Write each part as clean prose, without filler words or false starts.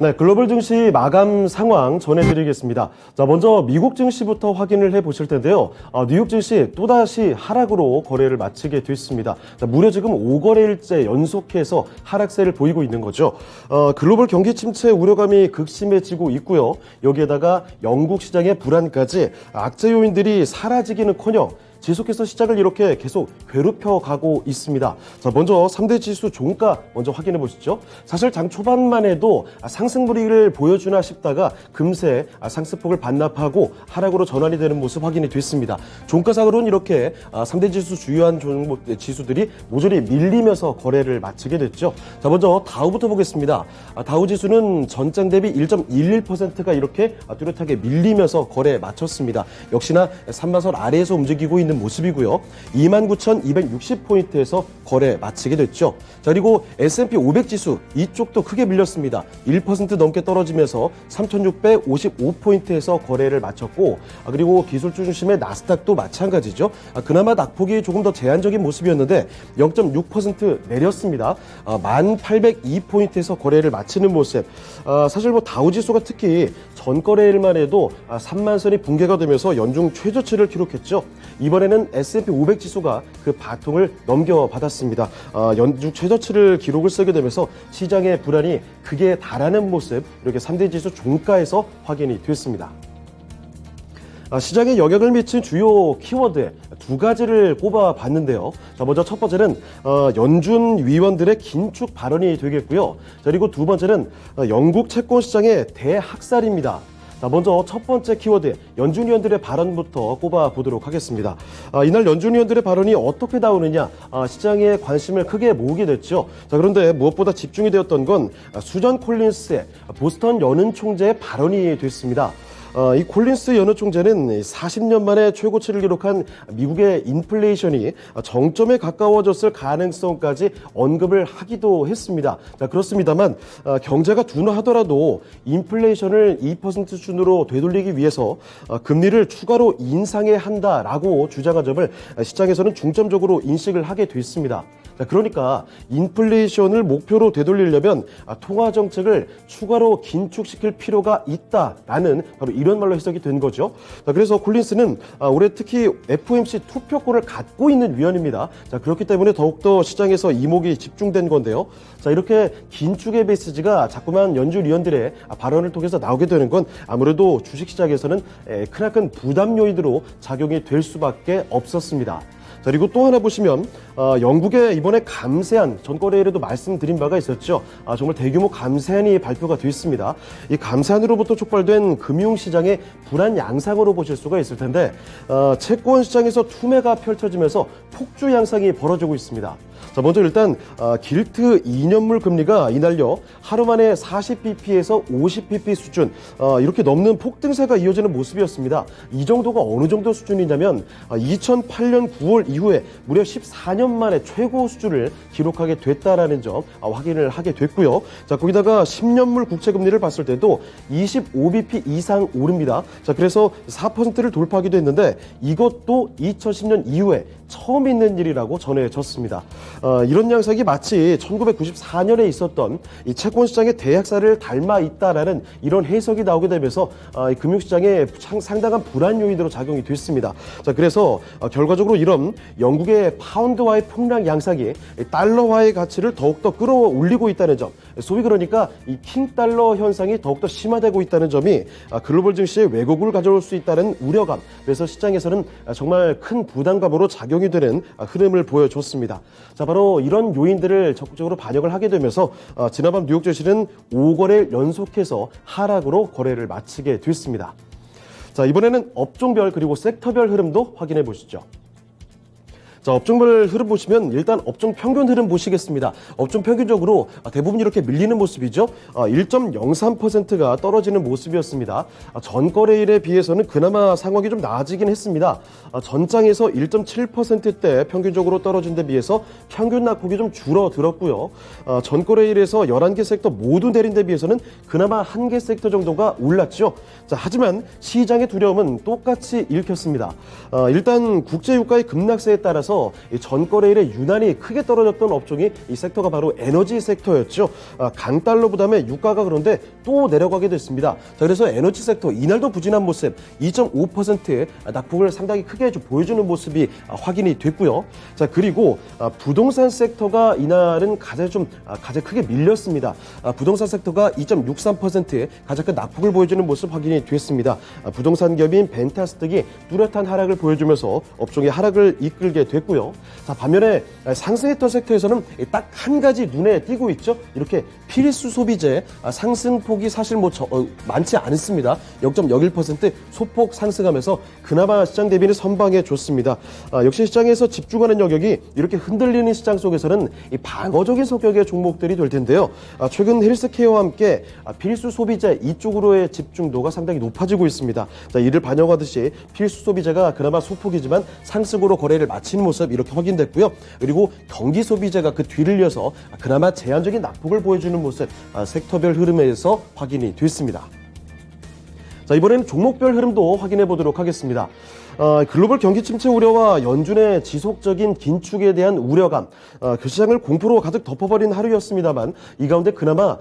네, 글로벌 증시 마감 상황 전해드리겠습니다. 자, 먼저 미국 증시부터 확인을 해보실 텐데요. 뉴욕 증시 또다시 하락으로 거래를 마치게 됐습니다. 자, 무려 지금 5거래일째 연속해서 하락세를 보이고 있는 거죠. 글로벌 경기 침체 우려감이 극심해지고 있고요. 여기에다가 영국 시장의 불안까지 악재 요인들이 사라지기는커녕 지속해서 시장을 이렇게 계속 괴롭혀가고 있습니다. 자, 먼저 3대 지수 종가 먼저 확인해 보시죠. 사실 장 초반만 해도 상승 분위기를 보여주나 싶다가 금세 상승폭을 반납하고 하락으로 전환이 되는 모습 확인이 됐습니다. 종가상으로는 이렇게 3대 지수 주요한 종목 지수들이 모조리 밀리면서 거래를 마치게 됐죠. 자, 먼저 다우부터 보겠습니다. 다우 지수는 전장 대비 1.11%가 이렇게 뚜렷하게 밀리면서 거래 마쳤습니다. 역시나 3만선 아래에서 움직이고 있는 모습이고요. 29,260포인트에서 거래 마치게 됐죠. 자, 그리고 S&P 500 지수 이쪽도 크게 밀렸습니다. 1% 넘게 떨어지면서 3,655포인트에서 거래를 마쳤고, 그리고 기술주 중심의 나스닥도 마찬가지죠. 그나마 낙폭이 조금 더 제한적인 모습이었는데 0.6% 내렸습니다. 1,802포인트에서 거래를 마치는 모습. 사실 다우 지수가 특히 전 거래일만 해도 3만 선이 붕괴가 되면서 연중 최저치를 기록했죠. 이번에는 S&P 500 지수가 그 바통을 넘겨받았습니다. 연중 최저치를 기록을 쓰게 되면서 시장의 불안이 극에 달하는 모습, 이렇게 3대 지수 종가에서 확인이 됐습니다. 시장에 영향을 미친 주요 키워드 두 가지를 꼽아봤는데요. 자, 먼저 첫 번째는 연준 위원들의 긴축 발언이 되겠고요. 자, 그리고 두 번째는 영국 채권 시장의 대학살입니다. 자, 먼저 첫 번째 키워드 연준 위원들의 발언부터 꼽아보도록 하겠습니다. 이날 연준 위원들의 발언이 어떻게 나오느냐, 시장의 관심을 크게 모으게 됐죠. 자, 그런데 무엇보다 집중이 되었던 건 수전 콜린스의 보스턴 연은 총재의 발언이 됐습니다. 이 콜린스 연은 총재는 40년 만에 최고치를 기록한 미국의 인플레이션이 정점에 가까워졌을 가능성까지 언급을 하기도 했습니다. 자, 그렇습니다만 경제가 둔화하더라도 인플레이션을 2% 수준으로 되돌리기 위해서 금리를 추가로 인상해야 한다라고 주장한 점을 시장에서는 중점적으로 인식을 하게 됐습니다. 자, 그러니까 인플레이션을 목표로 되돌리려면 통화 정책을 추가로 긴축시킬 필요가 있다라는 바로 이런 말로 해석이 된 거죠. 자, 그래서 콜린스는 올해 특히 FOMC 투표권을 갖고 있는 위원입니다. 자, 그렇기 때문에 더욱더 시장에서 이목이 집중된 건데요. 자, 이렇게 긴축의 메시지가 자꾸만 연준 위원들의 발언을 통해서 나오게 되는 건 아무래도 주식시장에서는 크나큰 부담 요인으로 작용이 될 수밖에 없었습니다. 자, 그리고 또 하나 보시면 영국의 이번에 감세안, 전거래일에도 말씀드린 바가 있었죠. 정말 대규모 감세안이 발표가 됐습니다. 이 감세안으로부터 촉발된 금융시장의 불안 양상으로 보실 수가 있을 텐데 채권 시장에서 투매가 펼쳐지면서 폭주 양상이 벌어지고 있습니다. 자, 먼저 일단 길트 2년물 금리가 이날요 하루 만에 40bp에서 50bp 수준 이렇게 넘는 폭등세가 이어지는 모습이었습니다. 이 정도가 어느 정도 수준이냐면 2008년 9월 이후에 무려 14년 만에 최고 수준을 기록하게 됐다라는 점 확인을 하게 됐고요. 자, 거기다가 10년물 국채 금리를 봤을 때도 25bp 이상 오릅니다. 자, 그래서 4%를 돌파하기도 했는데 이것도 2010년 이후에 처음 있는 일이라고 전해졌습니다. 이런 양상이 마치 1994년에 있었던 이 채권 시장의 대학살을 닮아 있다라는 이런 해석이 나오게 되면서 금융시장에 상당한 불안 요인으로 작용이 됐습니다. 자, 그래서 결과적으로 이런 영국의 파운드화의 폭락 양상이 달러화의 가치를 더욱더 끌어올리고 있다는 점, 소위 그러니까 이 킹달러 현상이 더욱더 심화되고 있다는 점이 글로벌 증시에 왜곡을 가져올 수 있다는 우려감, 그래서 시장에서는 정말 큰 부담감으로 작용이 되는 흐름을 보여줬습니다. 자, 바로 이런 요인들을 적극적으로 반영을 하게 되면서 지난밤 뉴욕 증시는 5거래일 연속해서 하락으로 거래를 마치게 됐습니다. 자, 이번에는 업종별 그리고 섹터별 흐름도 확인해 보시죠. 자, 업종별 흐름 보시면 일단 업종 평균 흐름 보시겠습니다. 업종 평균적으로 대부분 이렇게 밀리는 모습이죠. 1.03%가 떨어지는 모습이었습니다. 전거래일에 비해서는 그나마 상황이 좀 나아지긴 했습니다. 전장에서 1.7%대 평균적으로 떨어진 데 비해서 평균 낙폭이 좀 줄어들었고요. 전거래일에서 11개 섹터 모두 내린 데 비해서는 그나마 1개 섹터 정도가 올랐죠. 자, 하지만 시장의 두려움은 똑같이 읽혔습니다. 일단 국제유가의 급락세에 따라서 따라서 이 전거래일에 유난히 크게 떨어졌던 업종이 이 섹터가 바로 에너지 섹터였죠. 강달러 부담에 유가가 그런데 또 내려가게 됐습니다. 자, 그래서 에너지 섹터 이날도 부진한 모습 2.5%의 낙폭을 상당히 크게 보여주는 모습이 확인이 됐고요. 자, 그리고 부동산 섹터가 이날은 가장 크게 밀렸습니다. 부동산 섹터가 2.63%의 가장 큰 낙폭을 보여주는 모습 확인이 됐습니다. 부동산 기업인 벤타스틱이 뚜렷한 하락을 보여주면서 업종의 하락을 이끌게 됐고요. 자, 반면에 상승했던 섹터에서는 딱 한 가지 눈에 띄고 있죠. 이렇게 필수 소비재 상승폭이 사실 많지 않습니다. 0.01% 소폭 상승하면서 그나마 시장 대비는 선방해 줬습니다. 역시 시장에서 집중하는 영역이 이렇게 흔들리는 시장 속에서는 이 방어적인 성격의 종목들이 될 텐데요. 최근 헬스케어와 함께 필수 소비재 이쪽으로의 집중도가 상당히 높아지고 있습니다. 자, 이를 반영하듯이 필수 소비재가 그나마 소폭이지만 상승으로 거래를 마치는 모습 이렇게 확인됐고요. 그리고 경기 소비재가 그 뒤를 이어서 그나마 제한적인 낙폭을 보여주는 모습 섹터별 흐름에서 확인이 됐습니다. 자, 이번에는 종목별 흐름도 확인해 보도록 하겠습니다. 글로벌 경기 침체 우려와 연준의 지속적인 긴축에 대한 우려감, 그 시장을 공포로 가득 덮어버린 하루였습니다만 이 가운데 그나마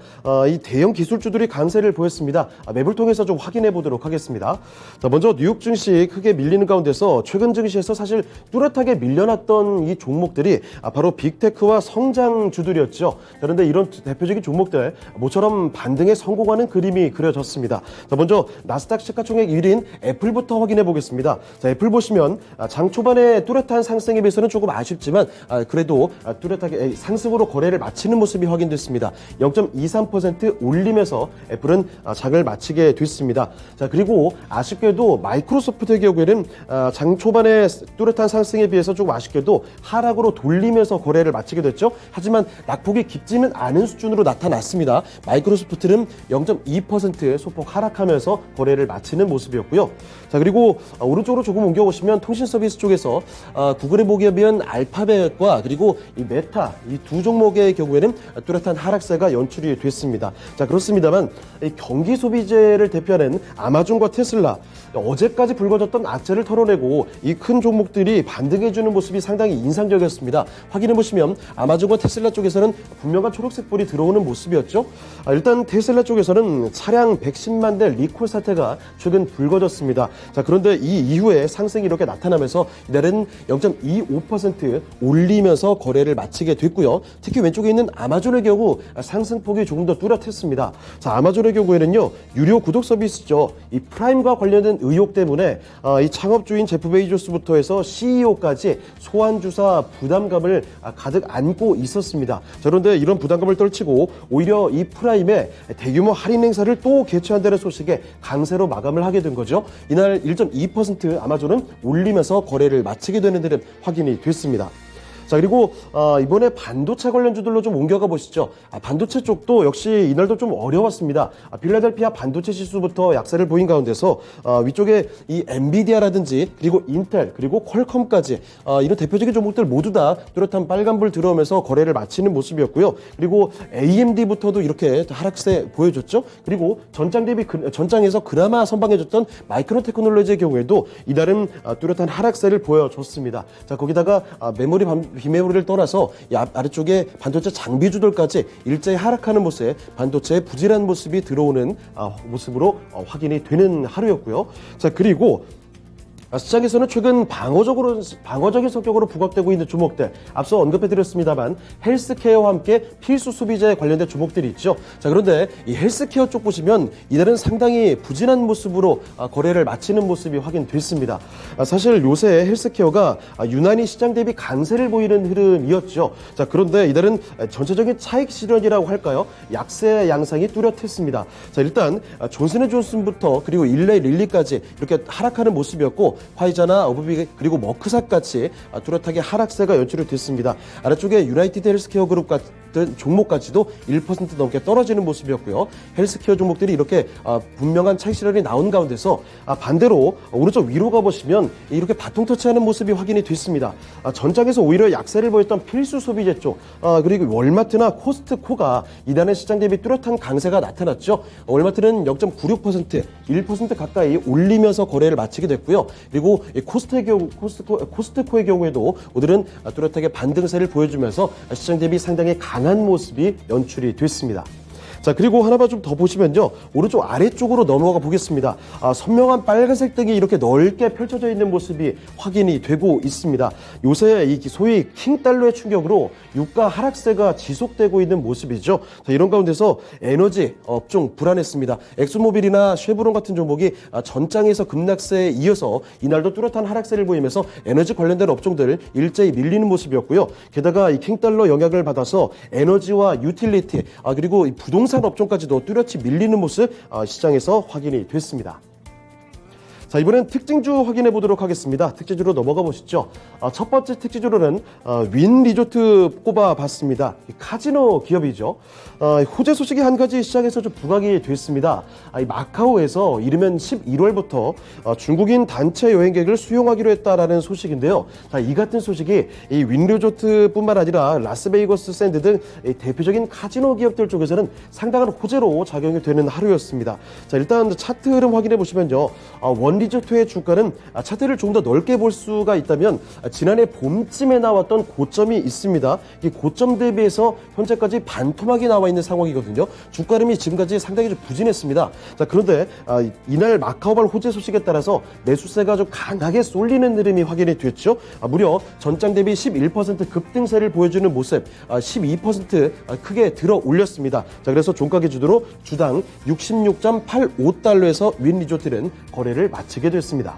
이 대형 기술주들이 강세를 보였습니다. 맵을 통해서 좀 확인해 보도록 하겠습니다. 자, 먼저 뉴욕 증시 크게 밀리는 가운데서 최근 증시에서 사실 뚜렷하게 밀려났던 이 종목들이 바로 빅테크와 성장주들이었죠. 그런데 이런 대표적인 종목들 모처럼 반등에 성공하는 그림이 그려졌습니다. 자, 먼저 나스닥 시가총액 1위인 애플부터 확인해 보겠습니다. 자, 애플 보시면 장 초반에 뚜렷한 상승에 비해서는 조금 아쉽지만 그래도 뚜렷하게 상승으로 거래를 마치는 모습이 확인됐습니다. 0.23% 올리면서 애플은 장을 마치게 됐습니다. 자, 그리고 아쉽게도 마이크로소프트의 경우에는 장 초반에 뚜렷한 상승에 비해서 조금 아쉽게도 하락으로 돌리면서 거래를 마치게 됐죠. 하지만 낙폭이 깊지는 않은 수준으로 나타났습니다. 마이크로소프트는 0.2% 소폭 하락하면서 거래를 마치는 모습이었고요. 자, 그리고 오른쪽으로 조금 옮겨보시면 통신 서비스 쪽에서 구글의 모기업인 알파벳과 그리고 이 메타 이 두 종목의 경우에는 뚜렷한 하락세가 연출이 됐습니다. 자, 그렇습니다만 이 경기 소비재를 대표하는 아마존과 테슬라 어제까지 불거졌던 악재를 털어내고 이 큰 종목들이 반등해주는 모습이 상당히 인상적이었습니다. 확인해보시면 아마존과 테슬라 쪽에서는 분명한 초록색 불이 들어오는 모습이었죠. 일단 테슬라 쪽에서는 차량 110만 대 리콜 사태가 최근 불거졌습니다. 자, 그런데 이 이후에 상승이 이렇게 나타나면서 이날은 0.25% 올리면서 거래를 마치게 됐고요. 특히 왼쪽에 있는 아마존의 경우 상승폭이 조금 더 뚜렷했습니다. 자, 아마존의 경우에는요, 유료 구독 서비스죠. 이 프라임과 관련된 의혹 때문에 이 창업주인 제프 베이조스부터 해서 CEO까지 소환주사 부담감을 가득 안고 있었습니다. 자, 그런데 이런 부담감을 떨치고 오히려 이 프라임에 대규모 할인 행사를 또 개최한다는 소식에 강세로 마감을 하게 된 거죠. 이날 1.2% 아마존은 올리면서 거래를 마치게 되는 데는 확인이 됐습니다. 자, 그리고 이번에 반도체 관련주들로 좀 옮겨가 보시죠. 반도체 쪽도 역시 이날도 좀 어려웠습니다. 필라델피아 반도체 지수부터 약세를 보인 가운데서 위쪽에 이 엔비디아라든지 그리고 인텔 그리고 퀄컴까지 이런 대표적인 종목들 모두 다 뚜렷한 빨간불 들어오면서 거래를 마치는 모습이었고요. 그리고 AMD부터도 이렇게 하락세 보여줬죠. 그리고 전장에서 그나마 선방해줬던 마이크론 테크놀로지의 경우에도 이날은 뚜렷한 하락세를 보여줬습니다. 자, 거기다가 비메모리를 떠나서 이 아래쪽에 반도체 장비주들까지 일제히 하락하는 모습에 반도체의 부진한 모습이 들어오는 모습으로 확인이 되는 하루였고요. 자, 그리고 시장에서는 최근 방어적인 성격으로 부각되고 있는 종목들 앞서 언급해드렸습니다만 헬스케어와 함께 필수 소비재에 관련된 종목들이 있죠. 자, 그런데 이 헬스케어 쪽 보시면 이날은 상당히 부진한 모습으로 거래를 마치는 모습이 확인됐습니다. 사실 요새 헬스케어가 유난히 시장 대비 강세를 보이는 흐름이었죠. 자, 그런데 이날은 전체적인 차익 실현이라고 할까요? 약세 양상이 뚜렷했습니다. 자, 일단 존슨앤존슨부터 그리고 일레이 릴리까지 이렇게 하락하는 모습이었고 화이자나 어브비 그리고 머크사같이 뚜렷하게 하락세가 연출이 됐습니다. 아래쪽에 유나이티드 헬스케어 그룹 종목까지도 1% 넘게 떨어지는 모습이었고요. 헬스케어 종목들이 이렇게 분명한 차익 실현이 나온 가운데서 반대로 오른쪽 위로 가보시면 이렇게 바통 터치하는 모습이 확인이 됐습니다. 전장에서 오히려 약세를 보였던 필수 소비재 쪽 그리고 월마트나 코스트코가 이단의 시장 대비 뚜렷한 강세가 나타났죠. 월마트는 0.96% 1% 가까이 올리면서 거래를 마치게 됐고요. 그리고 코스트코의 경우에도 오늘은 뚜렷하게 반등세를 보여주면서 시장 대비 상당히 강한 모습이 연출이 됐습니다. 자, 그리고 하나만 좀 더 보시면요. 오른쪽 아래쪽으로 넘어가 보겠습니다. 선명한 빨간색 등이 이렇게 넓게 펼쳐져 있는 모습이 확인이 되고 있습니다. 요새 이 소위 킹달러의 충격으로 유가 하락세가 지속되고 있는 모습이죠. 자, 이런 가운데서 에너지 업종 불안했습니다. 엑소모빌이나 쉐보론 같은 종목이 전장에서 급락세에 이어서 이날도 뚜렷한 하락세를 보이면서 에너지 관련된 업종들 일제히 밀리는 모습이었고요. 게다가 이 킹달러 영향을 받아서 에너지와 유틸리티 그리고 이 부동산 업종까지도 뚜렷이 밀리는 모습 시장에서 확인이 됐습니다. 자, 이번엔 특징주 확인해 보도록 하겠습니다. 특징주로 넘어가 보시죠. 첫 번째 특징주로는 윈 리조트 꼽아봤습니다. 카지노 기업이죠. 호재 소식이 한 가지 시장에서 좀 부각이 됐습니다. 이 마카오에서 이르면 11월부터 중국인 단체 여행객을 수용하기로 했다라는 소식인데요. 자, 이 같은 소식이 이 윈 리조트뿐만 아니라 라스베이거스 샌드 등 대표적인 카지노 기업들 쪽에서는 상당한 호재로 작용이 되는 하루였습니다. 자, 일단 차트 흐름 확인해 보시면요. 원 리조트의 주가는 차트를 조금 더 넓게 볼 수가 있다면 지난해 봄쯤에 나왔던 고점이 있습니다. 이 고점 대비해서 현재까지 반토막이 나와 있는 상황이거든요. 주가 흐름이 지금까지 상당히 좀 부진했습니다. 자, 그런데 이날 마카오발 호재 소식에 따라서 매수세가 좀 강하게 쏠리는 흐름이 확인이 됐죠. 무려 전장 대비 11% 급등세를 보여주는 모습, 12% 크게 들어 올렸습니다. 자, 그래서 종가 기준으로 주당 66.85달러에서 윈 리조트는 거래를 마치게 됐습니다.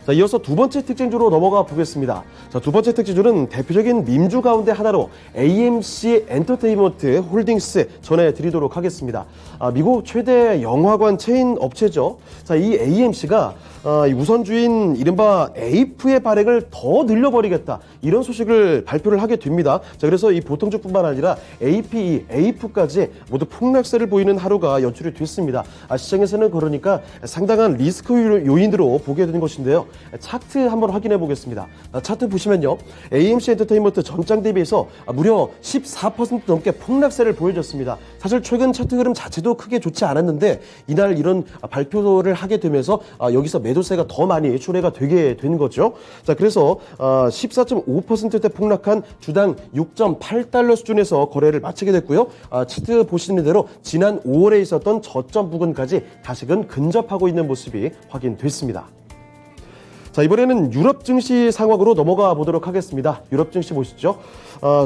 자, 이어서 두 번째 특징주로 넘어가 보겠습니다. 자, 두 번째 특징주는 대표적인 밈주 가운데 하나로 AMC 엔터테인먼트 홀딩스 전해드리도록 하겠습니다. 미국 최대 영화관 체인 업체죠. 자, 이 AMC가 우선주인 이른바 에이프의 발행을 더 늘려버리겠다, 이런 소식을 발표를 하게 됩니다. 자, 그래서 이 보통주뿐만 아니라 APE, 에이프까지 모두 폭락세를 보이는 하루가 연출이 됐습니다. 시장에서는 그러니까 상당한 리스크 요인으로 보게 되는 것인데요. 차트 한번 확인해 보겠습니다. 차트 보시면요, AMC 엔터테인먼트 전장 대비해서 무려 14% 넘게 폭락세를 보여줬습니다. 사실 최근 차트 흐름 자체도 크게 좋지 않았는데 이날 이런 발표를 하게 되면서 여기서 매도세가 더 많이 출회가 되게 된 거죠. 자, 그래서 14.5%대 폭락한 주당 6.8달러 수준에서 거래를 마치게 됐고요. 차트 보시는 대로 지난 5월에 있었던 저점 부근까지 다시금 근접하고 있는 모습이 확인됐습니다. 자, 이번에는 유럽 증시 상황으로 넘어가 보도록 하겠습니다. 유럽 증시 보시죠.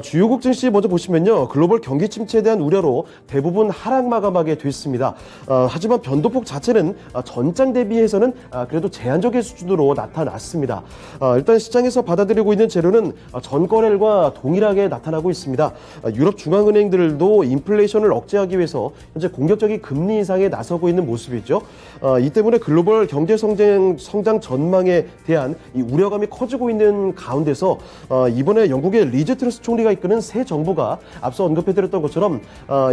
주요국 증시 먼저 보시면요, 글로벌 경기 침체에 대한 우려로 대부분 하락 마감하게 됐습니다. 하지만 변동폭 자체는 전장 대비해서는 그래도 제한적인 수준으로 나타났습니다. 일단 시장에서 받아들이고 있는 재료는 전거래일과 동일하게 나타나고 있습니다. 유럽 중앙은행들도 인플레이션을 억제하기 위해서 현재 공격적인 금리 인상에 나서고 있는 모습이죠. 이 때문에 글로벌 경제 성장 전망에 대한 이 우려감이 커지고 있는 가운데서 이번에 영국의 리즈 트러스 총리가 이끄는 새 정부가 앞서 언급해드렸던 것처럼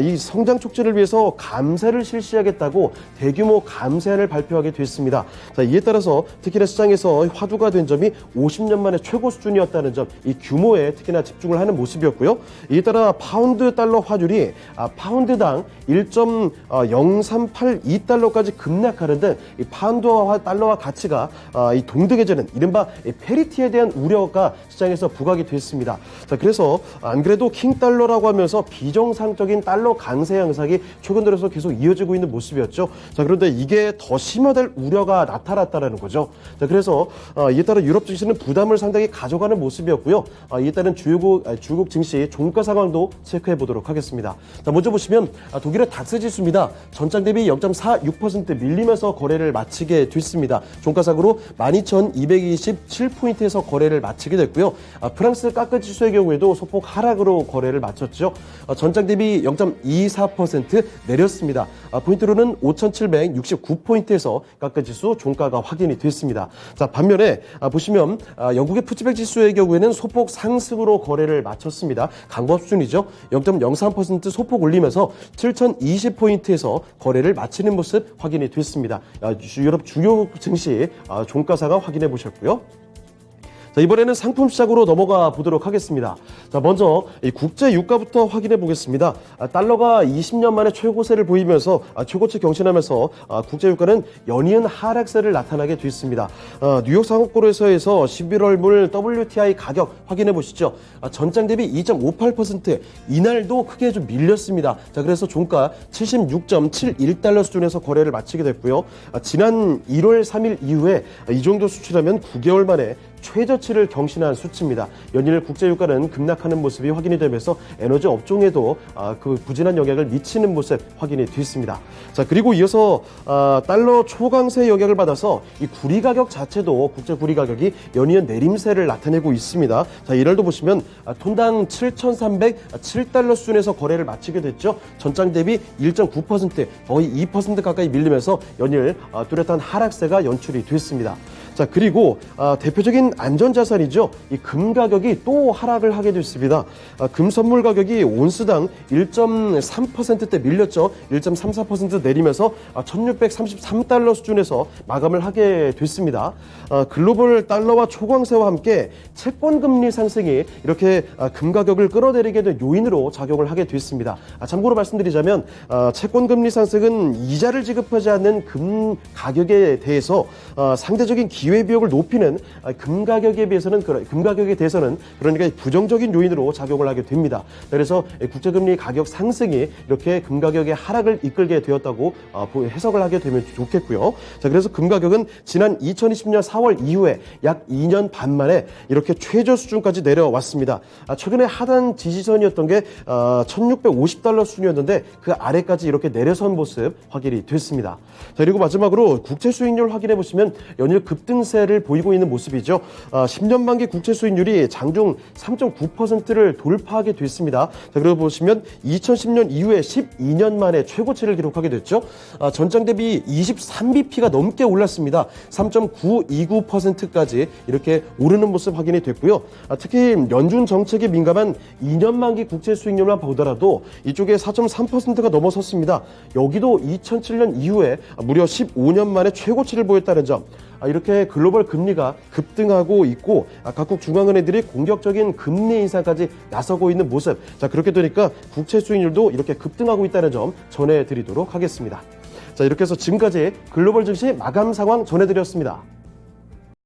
이 성장 촉진을 위해서 감세를 실시하겠다고 대규모 감세안을 발표하게 됐습니다. 자, 이에 따라서 특히나 시장에서 화두가 된 점이 50년 만에 최고 수준이었다는 점, 이 규모에 특히나 집중을 하는 모습이었고요. 이에 따라 파운드 달러 화율이 파운드당 1.0382달러까지 급락하는 등 이 파운드와 달러와 가치가 이 동등해지는 이른바 페리티에 대한 우려가 시장에서 부각이 됐습니다. 자, 그래서 안 그래도 킹달러라고 하면서 비정상적인 달러 강세 양상이 최근 들어서 계속 이어지고 있는 모습이었죠. 자, 그런데 이게 더 심화될 우려가 나타났다는 거죠. 자, 그래서 이에 따라 유럽 증시는 부담을 상당히 가져가는 모습이었고요. 이에 따른 주요국 증시 종가 상황도 체크해 보도록 하겠습니다. 자, 먼저 보시면 독일의 닥스 지수입니다. 전장 대비 0.46% 밀리면서 거래를 마치게 됐습니다. 종가상으로 12,227포인트에서 거래를 마치게 됐고요. 프랑스 까크 지수의 경우에도 포인트로 소폭 하락으로 거래를 마쳤죠. 전장 대비 0.24% 내렸습니다. 포인트로는 5,769포인트에서 깎아지수 종가가 확인이 됐습니다. 자, 반면에 보시면 영국의 푸치백 지수의 경우에는 소폭 상승으로 거래를 마쳤습니다. 강보 수준이죠. 0.03% 소폭 올리면서 7,020포인트에서 거래를 마치는 모습 확인이 됐습니다. 유럽 주요 증시 종가사가 확인해 보셨고요. 자, 이번에는 상품 시장으로 넘어가 보도록 하겠습니다. 자, 먼저 이 국제 유가부터 확인해 보겠습니다. 달러가 20년 만에 최고세를 보이면서 최고치 경신하면서 국제 유가는 연이은 하락세를 나타나게 됐습니다. 뉴욕 상업거래소에서 11월 물 WTI 가격 확인해 보시죠. 전장 대비 2.58% 이날도 크게 좀 밀렸습니다. 자, 그래서 종가 76.71달러 수준에서 거래를 마치게 됐고요. 지난 1월 3일 이후에 이 정도 수치라면 9개월 만에 최저치를 경신한 수치입니다. 연일 국제유가는 급락하는 모습이 확인이 되면서 에너지 업종에도 그 부진한 영향을 미치는 모습 확인이 됐습니다. 자, 그리고 이어서 달러 초강세 영향을 받아서 이 구리 가격 자체도 국제 구리 가격이 연이은 내림세를 나타내고 있습니다. 자, 이날도 보시면 톤당 7,307달러 수준에서 거래를 마치게 됐죠. 전장 대비 1.9% 거의 2% 가까이 밀리면서 연일 뚜렷한 하락세가 연출이 됐습니다. 자, 그리고 대표적인 안전자산이죠. 이 금 가격이 또 하락을 하게 됐습니다. 금 선물 가격이 온스당 1.3%대 밀렸죠. 1.34% 내리면서 1,633달러 수준에서 마감을 하게 됐습니다. 글로벌 달러와 초강세와 함께 채권 금리 상승이 이렇게 금 가격을 끌어내리게 된 요인으로 작용을 하게 됐습니다. 참고로 말씀드리자면 채권 금리 상승은 이자를 지급하지 않는 금 가격에 대해서 상대적인 기회비용을 높이는 금 가격에 대해서는 그러니까 부정적인 요인으로 작용을 하게 됩니다. 그래서 국제금리 가격 상승이 이렇게 금 가격의 하락을 이끌게 되었다고 해석을 하게 되면 좋겠고요. 자, 그래서 금 가격은 지난 2020년 4월 이후에 약 2년 반 만에 이렇게 최저 수준까지 내려왔습니다. 최근에 하단 지지선이었던 게 1,650달러 수준이었는데 그 아래까지 이렇게 내려선 모습 확인이 됐습니다. 자, 그리고 마지막으로 국채 수익률 확인해 보시면 연일 급등세를 보이고 있는 모습이죠. 10년 만기 국채 수익률이 장중 3.9%를 돌파하게 됐습니다. 자, 그리고 보시면 2010년 이후에 12년 만에 최고치를 기록하게 됐죠. 전장 대비 23bp가 넘게 올랐습니다. 3.929%까지 이렇게 오르는 모습 확인이 됐고요. 특히 연준 정책에 민감한 2년 만기 국채 수익률만 보더라도 이쪽에 4.3%가 넘어섰습니다. 여기도 2007년 이후에 무려 15년 만에 최고치를 보였다는 점. 이렇게 글로벌 금리가 급등하고 있고 각국 중앙은행들이 공격적인 금리 인상까지 나서고 있는 모습. 자, 그렇게 되니까 국채 수익률도 이렇게 급등하고 있다는 점 전해드리도록 하겠습니다. 자, 이렇게 해서 지금까지 글로벌 증시 마감 상황 전해드렸습니다.